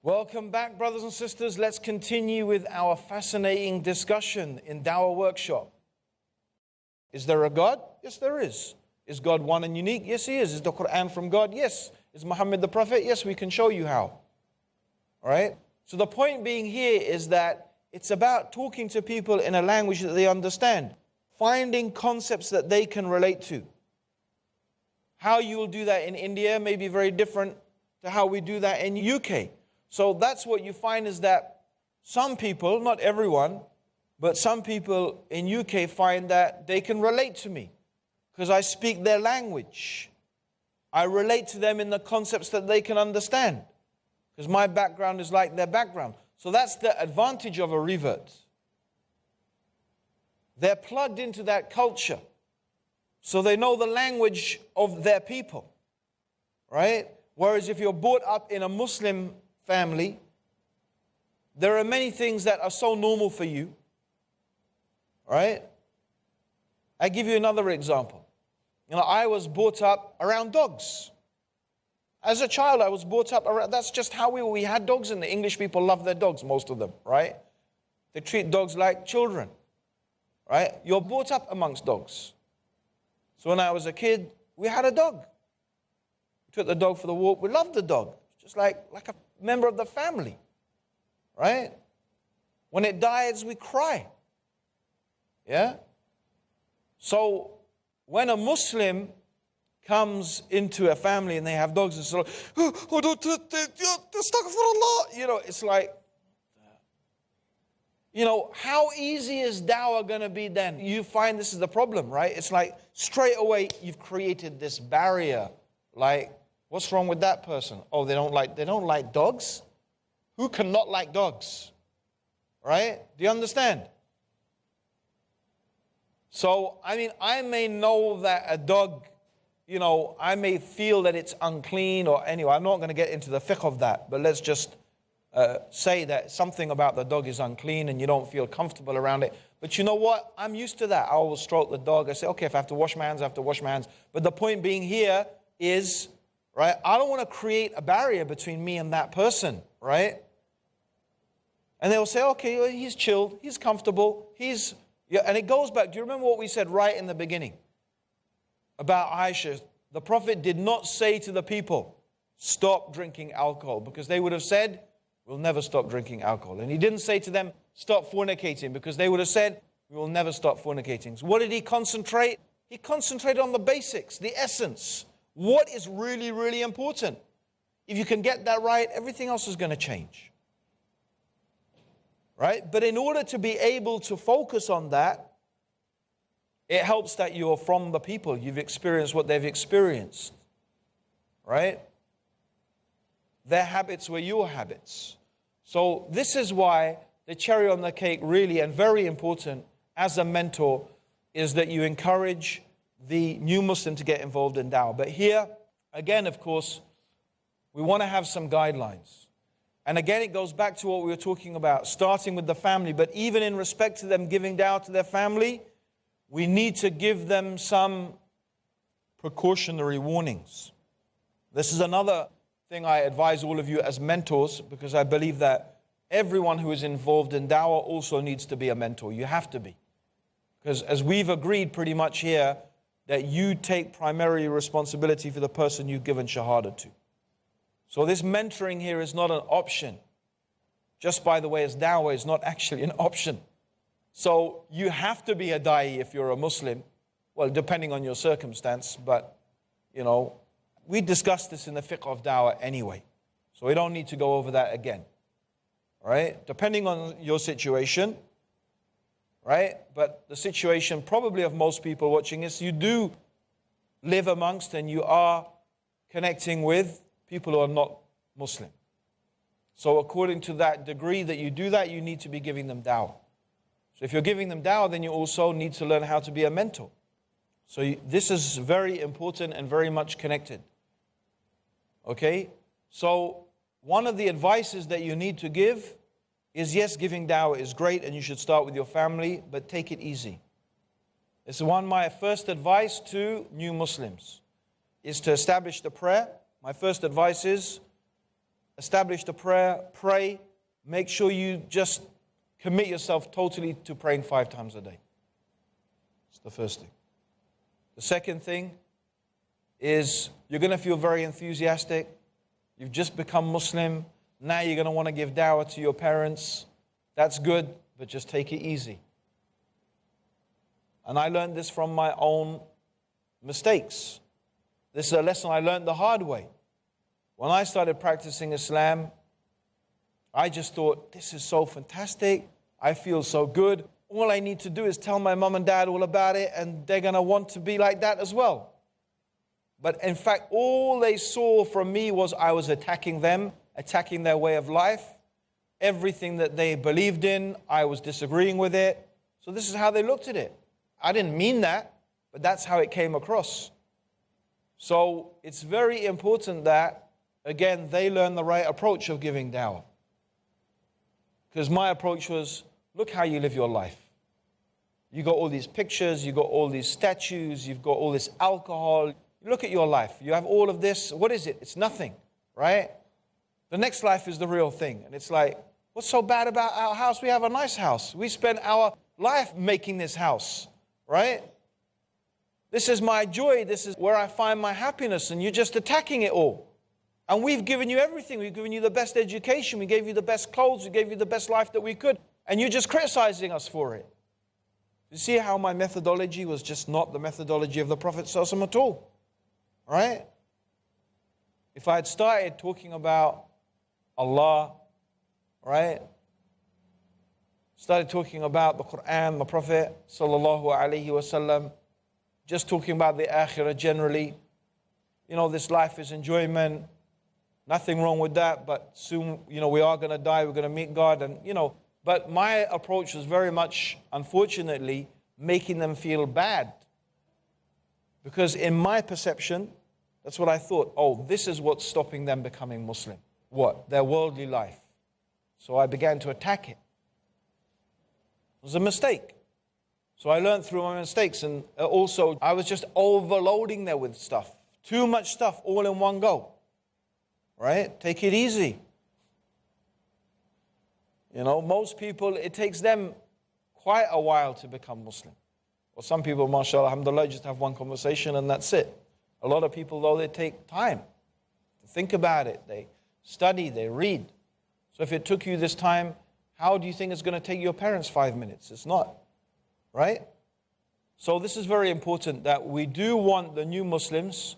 Welcome back, brothers and sisters. Let's continue with our fascinating discussion in Dawah Workshop. Is there a God? Yes, there is. Is God one and unique? Yes, He is. Is the Quran from God? Yes. Is Muhammad the Prophet? Yes, we can show you how. All right? So the point being here is that it's about talking to people in a language that they understand, finding concepts that they can relate to. How you will do that in India may be very different to how we do that in UK. So that's what you find is that some people, not everyone, but some people in UK find that they can relate to me because I speak their language. I relate to them in the concepts that they can understand because my background is like their background. So that's the advantage of a revert. They're plugged into that culture. So they know the language of their people. Right? Whereas if you're brought up in a Muslim family, there are many things that are so normal for you. Right? I give you another example. I was brought up around dogs. As a child, I was brought up around, that's just how we had dogs, and the English people love their dogs, most of them, right? They treat dogs like children, right? You're brought up amongst dogs. So when I was a kid, we had a dog. We took the dog for the walk. We loved the dog. Just like a member of the family, right? When it dies, we cry. Yeah? So when a Muslim comes into a family and they have dogs, and so, it's like, how easy is dawah going to be then? You find this is the problem, right? It's like straight away you've created this barrier. Like, what's wrong with that person? Oh, they don't like dogs? Who cannot like dogs? Right? Do you understand? So, I may know that a dog, I may feel that it's unclean, or anyway, I'm not going to get into the fiqh of that, but let's just say that something about the dog is unclean and you don't feel comfortable around it. But you know what? I'm used to that. I will stroke the dog. I say, okay, if I have to wash my hands, I have to wash my hands. But the point being here is, right, I don't want to create a barrier between me and that person, right? And they'll say, okay, he's chilled, he's comfortable, and it goes back. Do you remember what we said right in the beginning about Aisha? The Prophet did not say to the people, stop drinking alcohol, because they would have said, we'll never stop drinking alcohol. And he didn't say to them, stop fornicating, because they would have said, we will never stop fornicating. So what did he concentrate? He concentrated on the basics, the essence. What is really, really important? If you can get that right, everything else is going to change. Right? But in order to be able to focus on that, it helps that you're from the people. You've experienced what they've experienced. Right? Their habits were your habits. So this is why the cherry on the cake really, and very important as a mentor, is that you encourage the new Muslim to get involved in dawah. But here, again, of course, we want to have some guidelines. And again, it goes back to what we were talking about, starting with the family. But even in respect to them giving dawah to their family, we need to give them some precautionary warnings. This is another thing I advise all of you as mentors, because I believe that everyone who is involved in dawah also needs to be a mentor. You have to be. Because as we've agreed pretty much here, that you take primary responsibility for the person you've given shahada to. So this mentoring here is not an option. Just by the way, as dawah is not actually an option. So you have to be a da'i if you're a Muslim. Well, depending on your circumstance, but, we discussed this in the fiqh of dawah anyway. So we don't need to go over that again. All right? Depending on your situation, right? But the situation probably of most people watching this, you do live amongst and you are connecting with people who are not Muslim. So according to that degree that you do that, you need to be giving them dawah. So if you're giving them dawah, then you also need to learn how to be a mentor. So this is very important and very much connected. Okay? So one of the advices that you need to give is, yes, giving dawah is great and you should start with your family, but take it easy. It's my first advice to new Muslims is to establish the prayer. My first advice is establish the prayer, pray. Make sure you just commit yourself totally to praying 5 times a day. That's the first thing. The second thing is you're going to feel very enthusiastic. You've just become Muslim. Now you're going to want to give da'wah to your parents. That's good, but just take it easy. And I learned this from my own mistakes. This is a lesson I learned the hard way. When I started practicing Islam, I just thought, this is so fantastic. I feel so good. All I need to do is tell my mom and dad all about it, and they're going to want to be like that as well. But in fact, all they saw from me was I was attacking them, attacking their way of life. Everything that they believed in, I was disagreeing with it. So this is how they looked at it. I didn't mean that, but that's how it came across. So it's very important that, again, they learn the right approach of giving da'wah. Because my approach was, look how you live your life. You got all these pictures, you got all these statues, you've got all this alcohol. Look at your life. You have all of this. What is it? It's nothing, right? The next life is the real thing. And it's like, what's so bad about our house? We have a nice house. We spend our life making this house, right? This is my joy. This is where I find my happiness. And you're just attacking it all. And we've given you everything. We've given you the best education. We gave you the best clothes. We gave you the best life that we could. And you're just criticizing us for it. You see how my methodology was just not the methodology of the Prophet ﷺ at all. Right? If I had started talking about Allah, right? Started talking about the Quran, the Prophet sallallahu alaihi wasallam, just talking about the akhirah generally. You know, this life is enjoyment. Nothing wrong with that, but soon, you know, we are going to die, we're going to meet God, and, you know, but my approach was very much, unfortunately, making them feel bad. Because in my perception, that's what I thought. Oh, this is what's stopping them becoming Muslim. What? Their worldly life. So I began to attack it. It was a mistake. So I learned through my mistakes, and also I was just overloading them with stuff. Too much stuff all in one go. Right? Take it easy. You know, most people, it takes them quite a while to become Muslim. Or some people, mashallah, alhamdulillah, just have one conversation and that's it. A lot of people, though, they take time to think about it. They study, they read. So if it took you this time, how do you think it's going to take your parents 5 minutes? It's not. Right? So this is very important, that we do want the new Muslims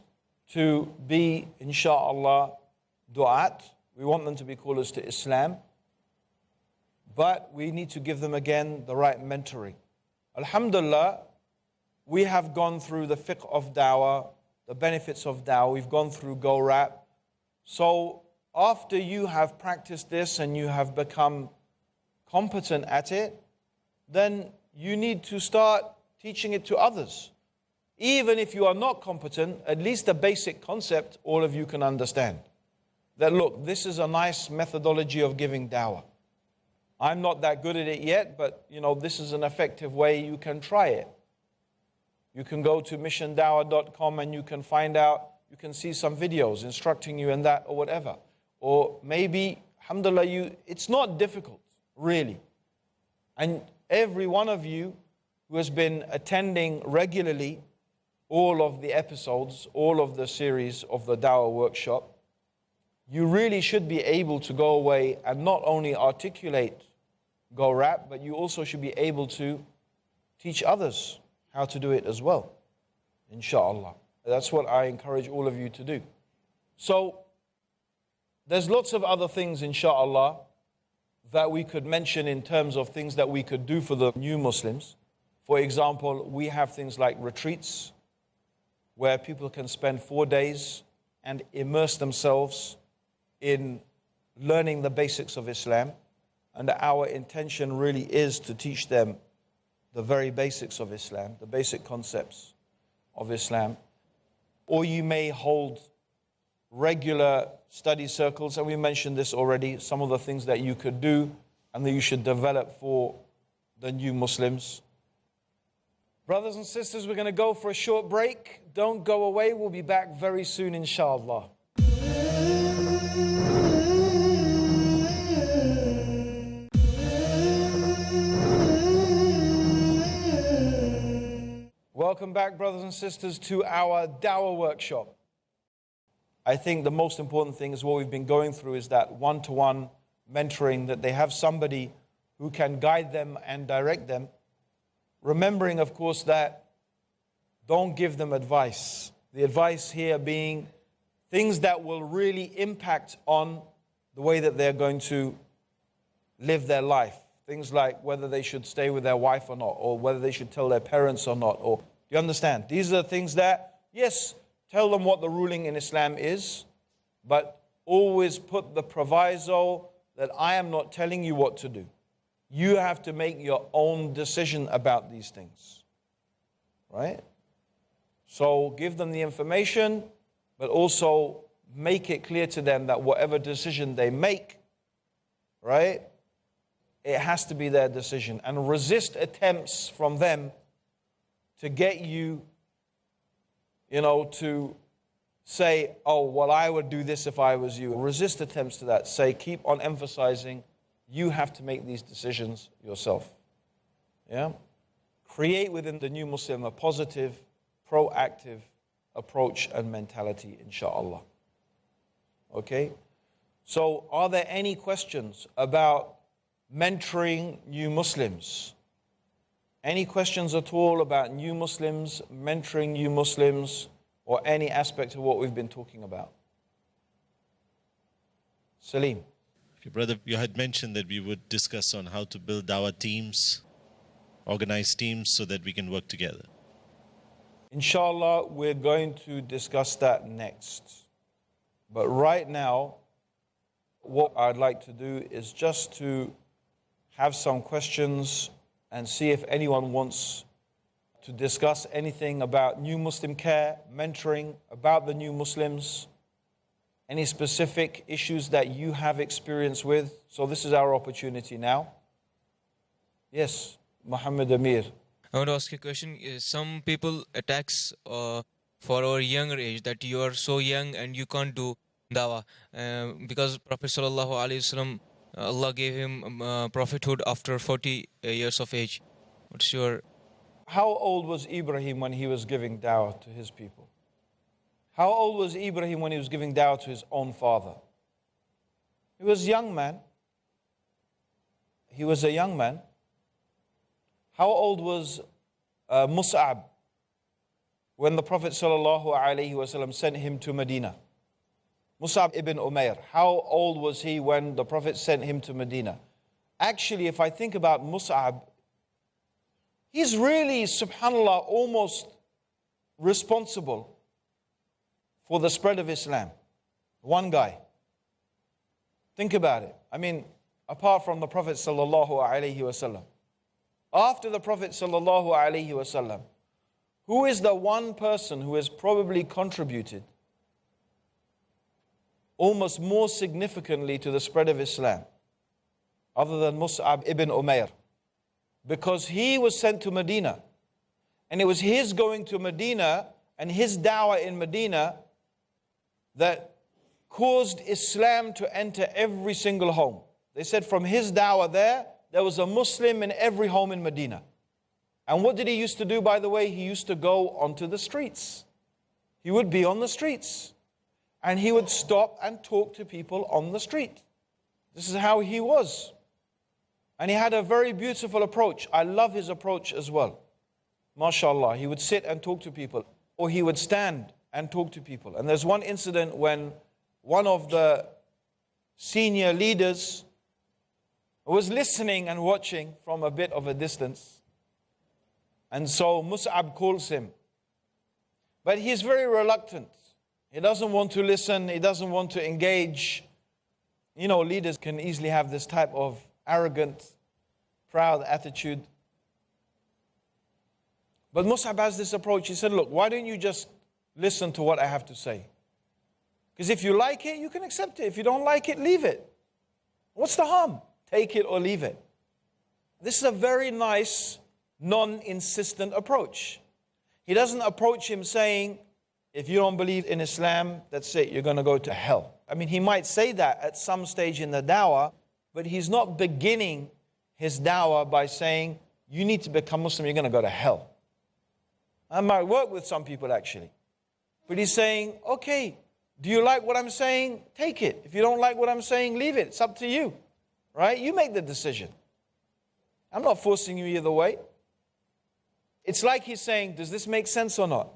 to be, insha'Allah, du'at. We want them to be callers to Islam. But we need to give them, again, the right mentoring. Alhamdulillah, we have gone through the fiqh of da'wah, the benefits of da'wah. We've gone through Go Rap. So after you have practiced this and you have become competent at it, then you need to start teaching it to others. Even if you are not competent, at least the basic concept all of you can understand. That look, this is a nice methodology of giving da'wah. I'm not that good at it yet, but you know, this is an effective way you can try it. You can go to missiondawah.com and you can find out, you can see some videos instructing you in that or whatever. Or maybe, alhamdulillah, it's not difficult, really. And every one of you who has been attending regularly all of the episodes, all of the series of the Dawah workshop, you really should be able to go away and not only articulate Go Rap, but you also should be able to teach others how to do it as well, insha'Allah. That's what I encourage all of you to do. So, there's lots of other things, insha'Allah, that we could mention in terms of things that we could do for the new Muslims. For example, we have things like retreats, where people can spend 4 days and immerse themselves in learning the basics of Islam. And our intention really is to teach them the very basics of Islam, the basic concepts of Islam. Or you may hold regular study circles, and we mentioned this already, some of the things that you could do and that you should develop for the new Muslims. Brothers and sisters, we're going to go for a short break. Don't go away. We'll be back very soon, inshallah. Welcome back, brothers and sisters, to our Dawah workshop. I think the most important thing is what we've been going through is that one-to-one mentoring, that they have somebody who can guide them and direct them. Remembering, of course, that don't give them advice. The advice here being things that will really impact on the way that they're going to live their life. Things like whether they should stay with their wife or not, or whether they should tell their parents or not. Or, do you understand? These are the things that, yes, tell them what the ruling in Islam is, but always put the proviso that I am not telling you what to do. You have to make your own decision about these things. Right? So give them the information, but also make it clear to them that whatever decision they make, right, it has to be their decision. And resist attempts from them to get you, to say, oh, well, I would do this if I was you. Resist attempts to that. Say, keep on emphasizing, you have to make these decisions yourself. Yeah? Create within the new Muslim a positive, proactive approach and mentality, inshallah. Okay? So, are there any questions about mentoring new Muslims? Any questions at all about new Muslims, mentoring new Muslims, or any aspect of what we've been talking about? Salim. Okay, brother, you had mentioned that we would discuss on how to build our teams, organize teams so that we can work together. Inshallah, we're going to discuss that next. But right now, what I'd like to do is just to have some questions and see if anyone wants to discuss anything about new Muslim care, mentoring, about the new Muslims, any specific issues that you have experience with. So this is our opportunity now. Yes, Muhammad Amir. I want to ask you a question. Some people attacks for our younger age, that you are so young and you can't do dawah. Because Prophet Sallallahu Alaihi Wasallam, Allah gave him prophethood after 40 years of age. What's your... How old was Ibrahim when he was giving dawah to his people? How old was Ibrahim when he was giving dawah to his own father? He was a young man. He was a young man. How old was Mus'ab when the Prophet ﷺ sent him to Medina? Mus'ab ibn Umair. How old was he when the Prophet sent him to Medina? Actually, if I think about Mus'ab, he's really, subhanAllah, almost responsible for the spread of Islam. One guy. Think about it. I mean, apart from the Prophet ﷺ. After the Prophet ﷺ, who is the one person who has probably contributed almost more significantly to the spread of Islam, other than Mus'ab ibn Umair? Because he was sent to Medina, and it was his going to Medina and his da'wah in Medina that caused Islam to enter every single home. They said from his da'wah there was a Muslim in every home in Medina. And what did he used to do, by the way? He used to go onto the streets. He would be on the streets. And he would stop and talk to people on the street. This is how he was. And he had a very beautiful approach. I love his approach as well. MashaAllah. He would sit and talk to people. Or he would stand and talk to people. And there's one incident when one of the senior leaders was listening and watching from a bit of a distance. And so Mus'ab calls him. But he's very reluctant. He doesn't want to listen. He doesn't want to engage. You know, leaders can easily have this type of arrogant, proud attitude. But Mus'ab has this approach. He said, look, why don't you just listen to what I have to say? Because if you like it, you can accept it. If you don't like it, leave it. What's the harm? Take it or leave it. This is a very nice, non-insistent approach. He doesn't approach him saying, if you don't believe in Islam, that's it, you're going to go to hell. I mean, he might say that at some stage in the dawah, but he's not beginning his dawah by saying, you need to become Muslim, you're going to go to hell. I might work with some people actually. But he's saying, okay, do you like what I'm saying? Take it. If you don't like what I'm saying, leave it. It's up to you. Right? You make the decision. I'm not forcing you either way. It's like he's saying, does this make sense or not?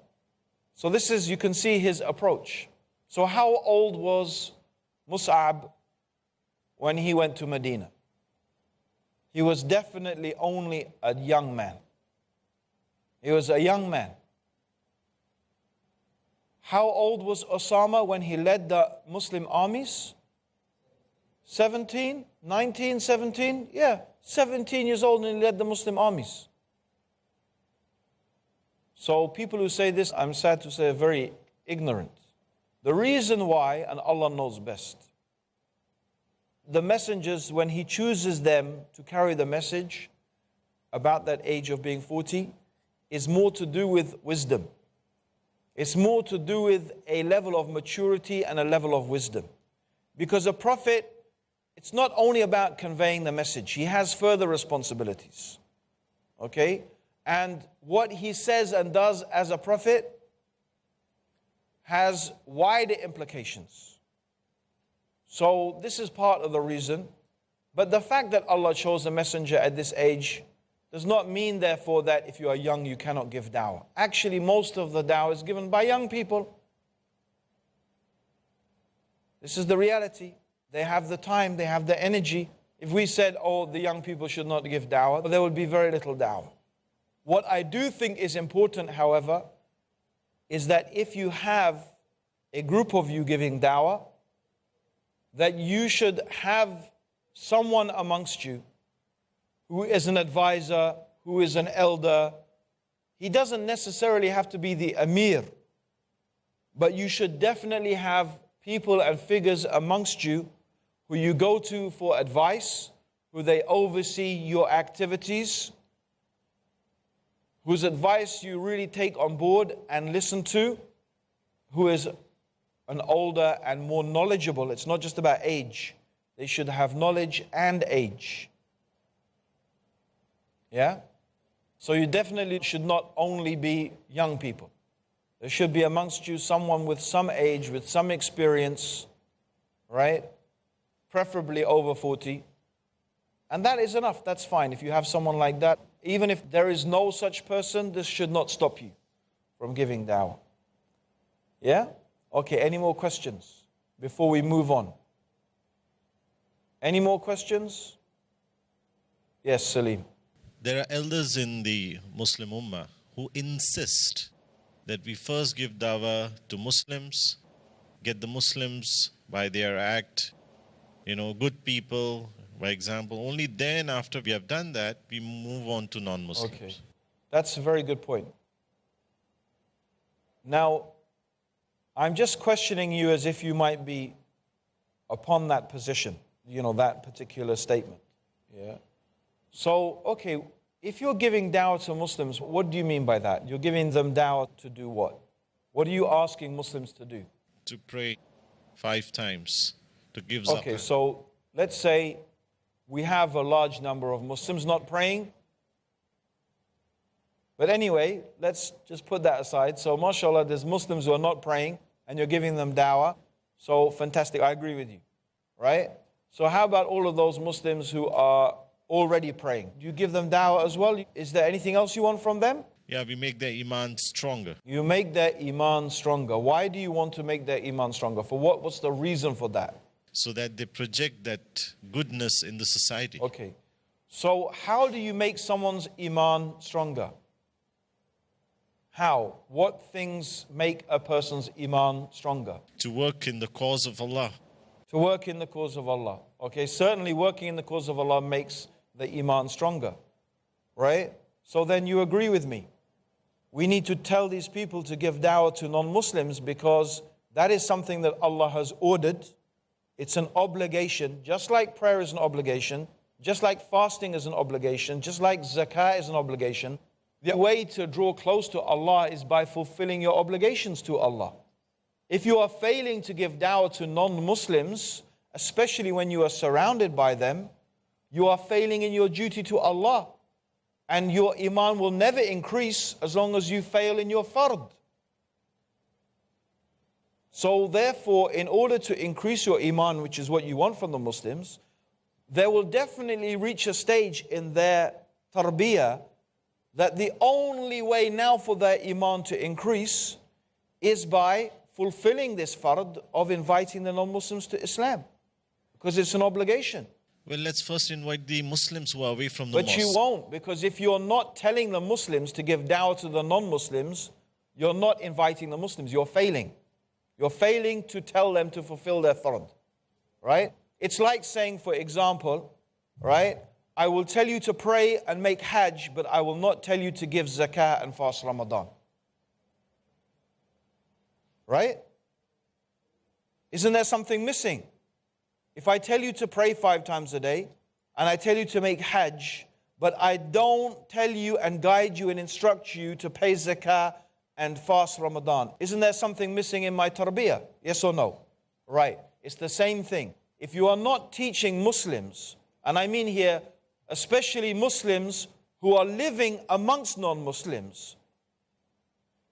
So this is, you can see his approach. So how old was Mus'ab when he went to Medina? He was definitely only a young man. He was a young man. How old was Osama when he led the Muslim armies? 17, 19, 17? Yeah, 17 years old and he led the Muslim armies. So people who say this, I'm sad to say, are very ignorant. The reason why, and Allah knows best, the messengers, when He chooses them to carry the message about that age of being 40, is more to do with wisdom. It's more to do with a level of maturity and a level of wisdom. Because a prophet, it's not only about conveying the message. He has further responsibilities. Okay? And what he says and does as a prophet has wider implications. So this is part of the reason. But the fact that Allah chose a messenger at this age does not mean, therefore, that if you are young, you cannot give da'wah. Actually, most of the da'wah is given by young people. This is the reality. They have the time, they have the energy. If we said, oh, the young people should not give da'wah, there would be very little da'wah. What I do think is important, however, is that if you have a group of you giving da'wah, that you should have someone amongst you who is an advisor, who is an elder. He doesn't necessarily have to be the Amir, but you should definitely have people and figures amongst you who you go to for advice, who they oversee your activities, whose advice you really take on board and listen to, who is an older and more knowledgeable. It's not just about age. They should have knowledge and age. Yeah? So you definitely should not only be young people. There should be amongst you someone with some age, with some experience, right? Preferably over 40. And that is enough. That's fine. If you have someone like that, even if there is no such person, this should not stop you from giving da'wah. Yeah? Okay, any more questions before we move on? Any more questions? Yes, Salim. There are elders in the Muslim Ummah who insist that we first give dawah to Muslims, get the Muslims by their act, good people, by example. Only then, after we have done that, we move on to non-Muslims. Okay, that's a very good point. Now, I'm just questioning you as if you might be upon that position, that particular statement. Yeah. So, okay, if you're giving da'wah to Muslims, what do you mean by that? You're giving them da'wah to do what? What are you asking Muslims to do? To pray 5 times, to give zakah. Okay, so let's say we have a large number of Muslims not praying. But anyway, let's just put that aside. So, mashallah, there's Muslims who are not praying and you're giving them da'wah. So, fantastic, I agree with you, right? So, how about all of those Muslims who are already praying? Do you give them da'wah as well? Is there anything else you want from them? Yeah, we make their iman stronger. You make their iman stronger. Why do you want to make their iman stronger? For what? What's the reason for that? So that they project that goodness in the society. Okay. So how do you make someone's iman stronger? How? What things make a person's iman stronger? To work in the cause of Allah. To work in the cause of Allah. Okay, certainly working in the cause of Allah makes the iman stronger. Right? So then you agree with me. We need to tell these people to give da'wah to non-Muslims because that is something that Allah has ordered. It's an obligation, just like prayer is an obligation, just like fasting is an obligation, just like zakah is an obligation. The way to draw close to Allah is by fulfilling your obligations to Allah. If you are failing to give dawah to non-Muslims, especially when you are surrounded by them, you are failing in your duty to Allah. And your iman will never increase as long as you fail in your fard. So therefore, in order to increase your iman, which is what you want from the Muslims, they will definitely reach a stage in their tarbiyah that the only way now for their iman to increase is by fulfilling this fard of inviting the non-Muslims to Islam. Because it's an obligation. Well, let's first invite the Muslims who are away from the mosque. But you won't, because if you're not telling the Muslims to give dawah to the non-Muslims, you're not inviting the Muslims, you're failing. You're failing to tell them to fulfill their fard. Right? It's like saying, for example, right, I will tell you to pray and make hajj, but I will not tell you to give zakah and fast Ramadan. Right? Isn't there something missing? If I tell you to pray 5 times a day, and I tell you to make hajj, but I don't tell you and guide you and instruct you to pay zakah and fast Ramadan, isn't there something missing in my tarbiyah? Yes or no? Right. It's the same thing. If you are not teaching Muslims, and I mean here, especially Muslims who are living amongst non-Muslims,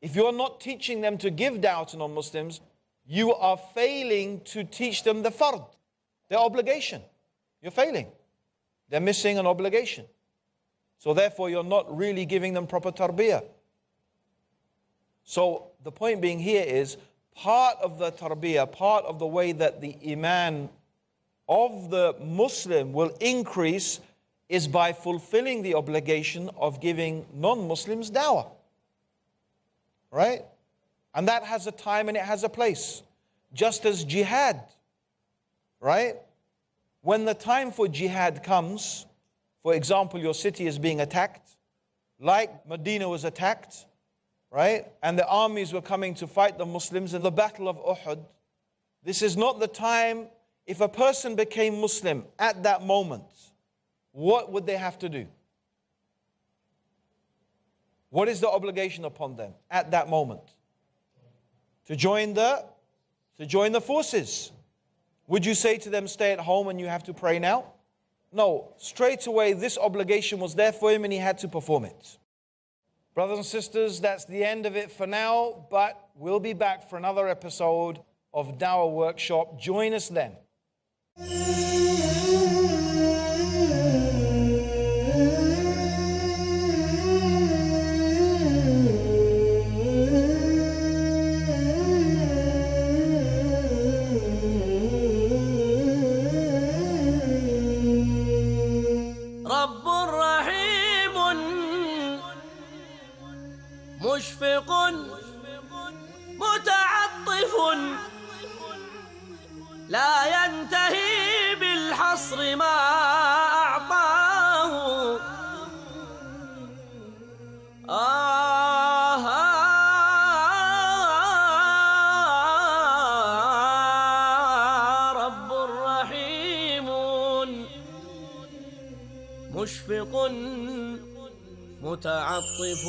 if you are not teaching them to give dawah to non-Muslims, you are failing to teach them the fard, their obligation. You're failing. They're missing an obligation. So therefore, you're not really giving them proper tarbiyah. So the point being here is, part of the tarbiyah, part of the way that the iman of the Muslim will increase is by fulfilling the obligation of giving non-Muslims dawah. Right? And that has a time and it has a place. Just as jihad. Right? When the time for jihad comes, for example, your city is being attacked, like Medina was attacked, right? And the armies were coming to fight the Muslims in the Battle of Uhud. This is not the time. If a person became Muslim at that moment, what would they have to do? What is the obligation upon them at that moment? To join the forces. Would you say to them, stay at home and you have to pray now? No, straight away this obligation was there for him and he had to perform it. Brothers and sisters, that's the end of it for now, but we'll be back for another episode of Dawah Workshop. Join us then. مشفق متعطف لا ينتهي بالحصر ما أعطاه رب رحيم مشفق متعطف